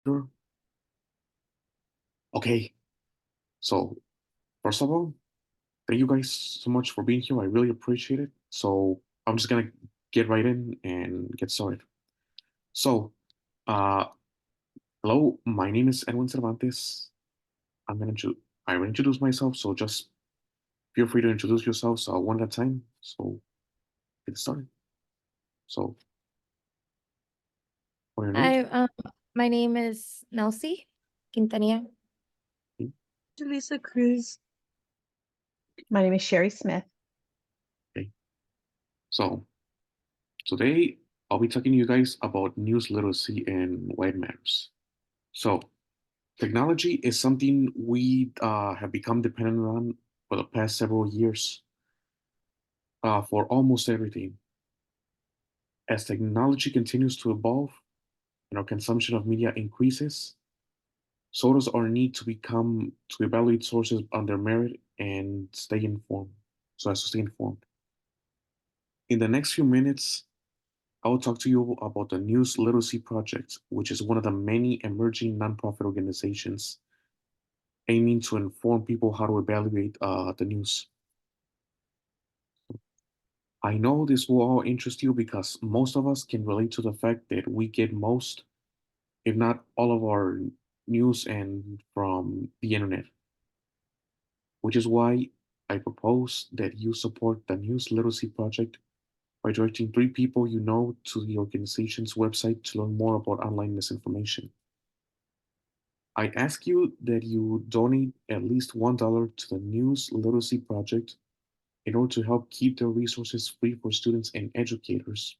Sure. Okay. So first of all, thank you guys so much for being here. I really appreciate it. So I'm just gonna get right in and get started. So, uh, hello, my name is Edwin Cervantes. I'm gonna ju- I will introduce myself. So just feel free to introduce yourselves one at a time. So get started. So what are your names? Hi, my name is Nelsie Quintanilla. Lisa Cruz. My name is Sherry Smith. Okay. So today I'll be talking to you guys about news literacy and why it matters. So technology is something we have become dependent on for the past several years for almost everything. As technology continues to evolve and our consumption of media increases, so does our need to become to evaluate sources on their merit and stay informed. So as to stay informed. In the next few minutes, I will talk to you about the News Literacy Project, which is one of the many emerging nonprofit organizations aiming to inform people how to evaluate the news. I know this will all interest you because most of us can relate to the fact that we get most, if not all of our news and from the internet, which is why I propose that you support the News Literacy Project by directing three people you know to the organization's website to learn more about online misinformation. I ask you that you donate at least $1 to the News Literacy Project in order to help keep their resources free for students and educators,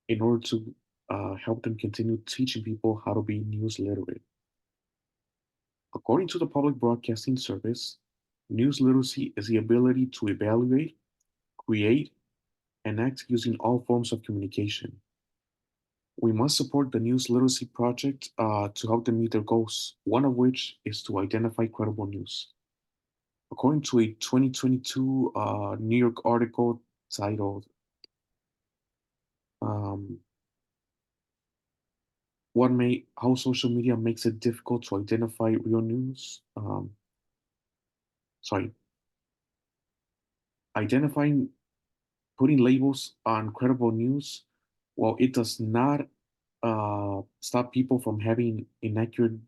in order to help them continue teaching people how to be news literate. According to the Public Broadcasting Service, news literacy is the ability to evaluate, create, and act using all forms of communication. We must support the News Literacy Project to help them meet their goals, one of which is to identify credible news. According to a 2022 New York article titled um, how social media makes it difficult to identify real news. Sorry, identifying putting labels on credible news, while it does not stop people from having inaccurate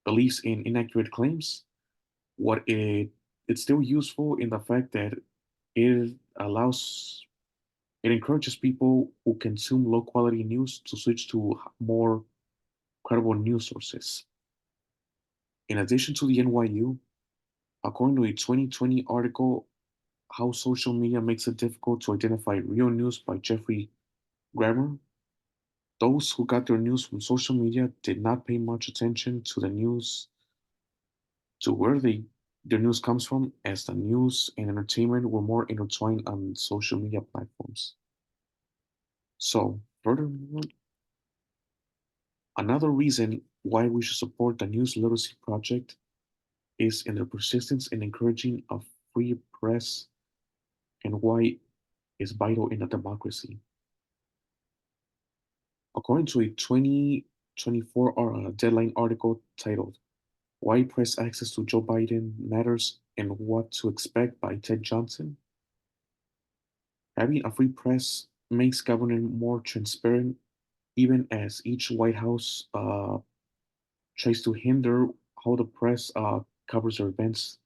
beliefs in inaccurate claims, what it's still useful in the fact that it allows it encourages people who consume low quality news to switch to more credible news sources. In addition to the NYU, according to a 2020 article, How Social Media Makes It Difficult to Identify Real News by Jeffrey Grammer, those who got their news from social media did not pay much attention to the news, to where their news comes from, as the news and entertainment were more intertwined on social media platforms. So, furthermore, another reason why we should support the News Literacy Project is in their persistence in encouraging a free press and why it's vital in a democracy. According to a 2024 Deadline article titled Why Press Access to Joe Biden Matters and What to Expect by Ted Johnson, having a free press makes government more transparent, even as each White House tries to hinder how the press covers their events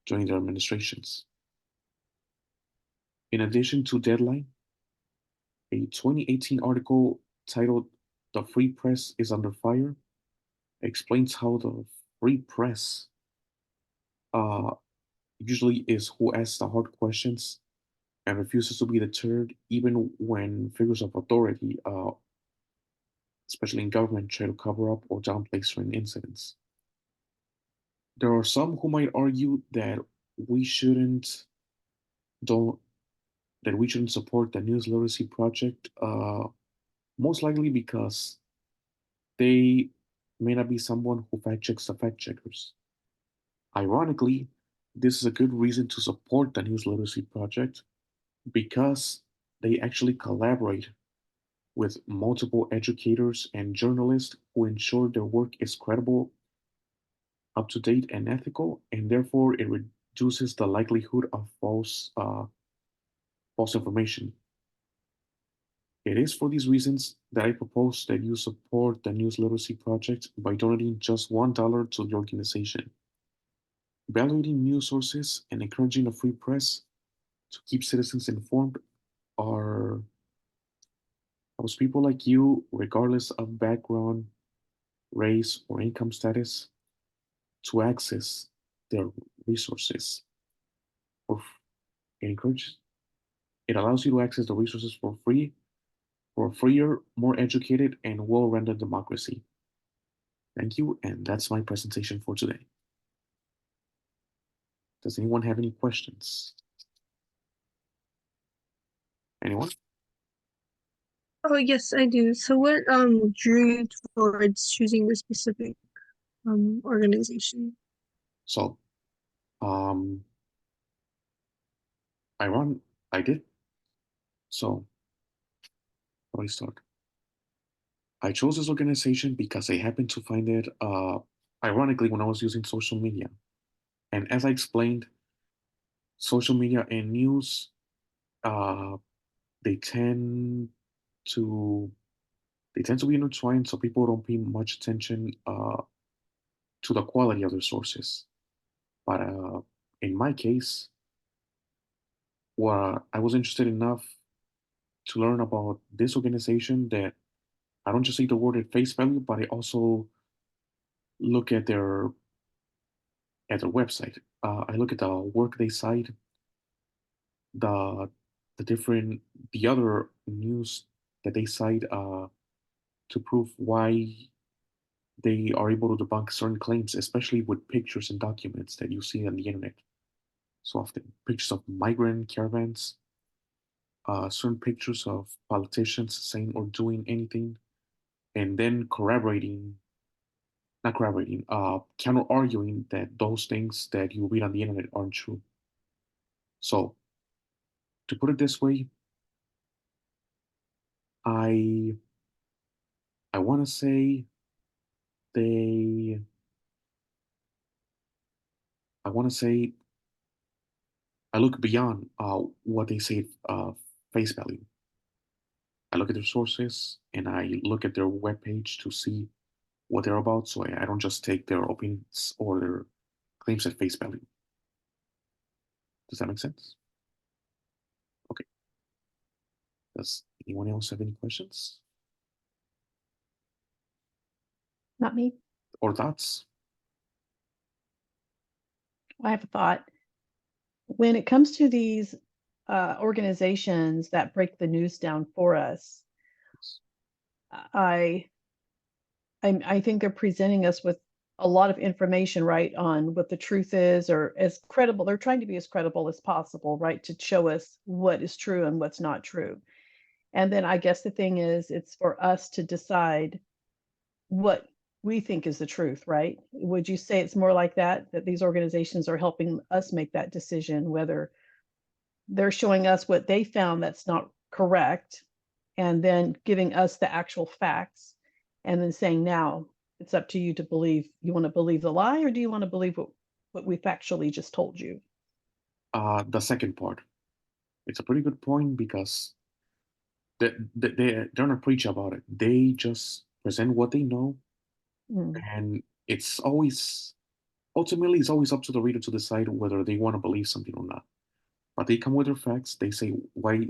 during their administrations. In addition to Deadline, a 2018 article titled The Free Press is Under Fire explains how the free press uh, usually is who asks the hard questions and refuses to be deterred, even when figures of authority, especially in government, try to cover up or downplay certain incidents. There are some who might argue that we shouldn't don't that we shouldn't support the News Literacy Project, most likely because they may not be someone who fact checks the fact checkers. Ironically, this is a good reason to support the News Literacy Project because they actually collaborate with multiple educators and journalists who ensure their work is credible, up to date, and ethical, and therefore it reduces the likelihood of false information. It is for these reasons that I propose that you support the News Literacy Project by donating just $1 to the organization. Evaluating news sources and encouraging a free press to keep citizens informed are allows people like you, regardless of background, race, or income status, to access their resources. For it encourages it allows you to access the resources for free for a freer, more educated, and well-rounded democracy. Thank you, and that's my presentation for today. Does anyone have any questions? Anyone? Oh yes, I do. So what drew you towards choosing this specific organization? So, um, I did. So, how do I start? I chose this organization because I happened to find it, ironically, when I was using social media. And as I explained, social media and news, uh, they tend to be intertwined, so people don't pay much attention to the quality of their sources. But in my case, I was interested enough to learn about this organization that I don't just see the word at face value, but I also look at their website. I look at the work they cite, the the other news that they cite to prove why they are able to debunk certain claims, especially with pictures and documents that you see on the internet so often. Pictures of migrant caravans, certain pictures of politicians saying or doing anything, and then not corroborating, counter arguing that those things that you read on the internet aren't true. So, to put it this way, I I want to say they I want to say I look beyond what they say face value. I look at their sources and I look at their webpage to see what they're about. So I don't just take their opinions or their claims at face value. Does that make sense? Okay. Does anyone else have any questions Not me. or thoughts? I have a thought. When it comes to these organizations that break the news down for us, I I think they're presenting us with a lot of information, right, on what the truth is, or as credible. They're trying to be as credible as possible, right, to show us what is true and what's not true. And then I guess the thing is, it's for us to decide what we think is the truth, right? Would you say it's more like that, that these organizations are helping us make that decision, whether they're showing us what they found that's not correct, and then giving us the actual facts, and then saying, now it's up to you to believe, you want to believe the lie, or do you want to believe what we factually just told you? The second part. It's a pretty good point because they're not preach about it. They just present what they know, Mm, and ultimately it's always up to the reader to decide whether they want to believe something or not. But they come with their facts. They say why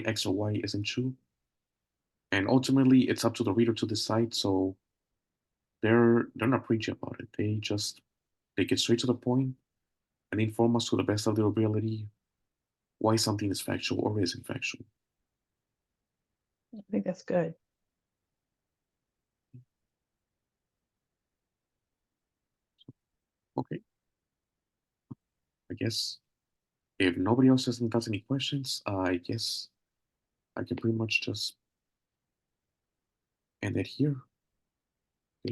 X or Y isn't true, and ultimately it's up to the reader to decide. So they're not preachy about it. They get straight to the point and inform us to the best of their ability why something is factual or isn't factual. I think that's good. Okay, I guess if nobody else has any questions, I guess I can pretty much just end it here.